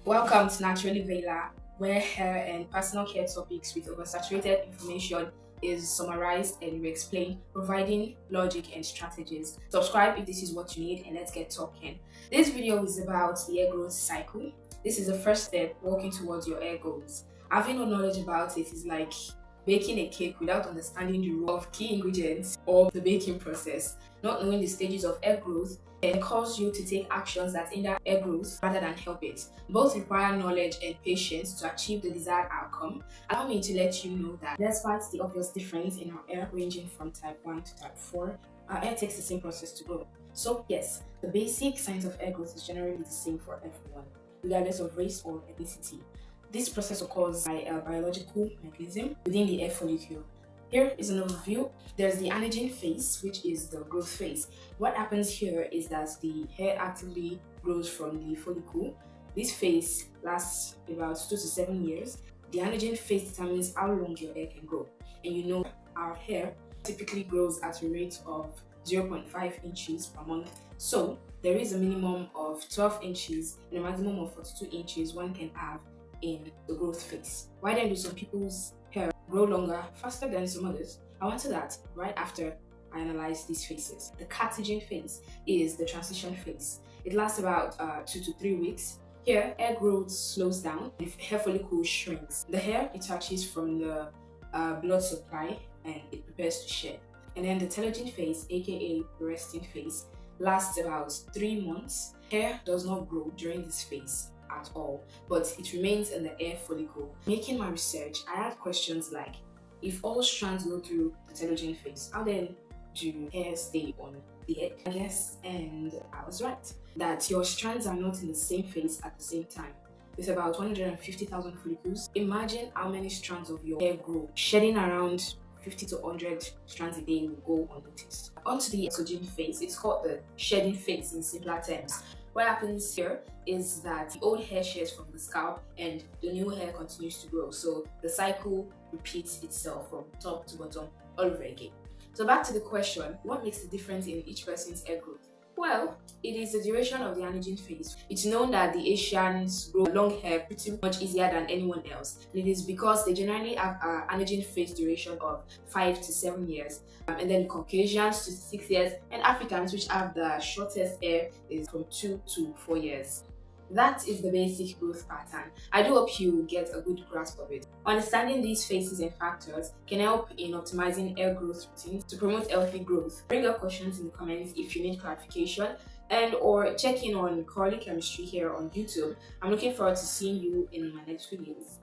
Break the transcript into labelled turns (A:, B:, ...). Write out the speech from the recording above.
A: Welcome to Naturally Vela, where hair and personal care topics with oversaturated information is summarized and we explain, providing logic and strategies. Subscribe if this is what you need, and let's get talking. This video is about the hair growth cycle. This is the first step walking towards your hair goals. Having no knowledge about it is like baking a cake without understanding the role of key ingredients or the baking process. Not knowing the stages of hair growth can cause you to take actions that hinder hair growth rather than help it. Both require knowledge and patience to achieve the desired outcome. Allow me to let you know that despite the obvious difference in our hair ranging from type 1 to type 4, our hair takes the same process to grow. So yes, the basic science of hair growth is generally the same for everyone, regardless of race or ethnicity. This process occurs by a biological mechanism within the hair follicle. Here is an overview. There's the Anagen phase, which is the growth phase. What happens here is that the hair actively grows from the follicle. This phase lasts about 2 to 7 years. The Anagen phase determines how long your hair can grow. And you know, our hair typically grows at a rate of 0.5 inches per month. So there is a minimum of 12 inches and a maximum of 42 inches one can have in the growth phase. Why then do some people's hair grow longer faster than some others? I'll answer that right after I analyze these phases. The Catagen phase is the transition phase. It lasts about 2 to 3 weeks. Here, hair growth slows down, the hair follicle shrinks. The hair detaches from the blood supply and it prepares to shed. And then the Telogen phase, aka the resting phase, lasts about 3 months. Hair does not grow during this phase at all, but it remains in the hair follicle. Making my research, I had questions like, if all strands go through the telogen phase, how then do hair stay on the head? Yes, and I was right, that your strands are not in the same phase at the same time. With about 150,000 follicles, imagine how many strands of your hair grow. Shedding around 50 to 100 strands a day will go unnoticed. Onto the exogen phase, it's called the shedding phase in simpler terms. What happens here is that the old hair sheds from the scalp and the new hair continues to grow. So the cycle repeats itself from top to bottom all over again. So back to the question, what makes the difference in each person's hair growth? Well, it is the duration of the Anagen phase. It's known that the Asians grow long hair pretty much easier than anyone else. And it is because they generally have an Anagen phase duration of 5 to 7 years. And then Caucasians to 6 years, and Africans, which have the shortest hair, is from 2 to 4 years. That is the basic growth pattern. I do hope you get a good grasp of it. Understanding these phases and factors can help in optimizing hair growth routines to promote healthy growth. Bring up questions in the comments if you need clarification and or check in on curly chemistry here on YouTube. I'm looking forward to seeing you in my next videos.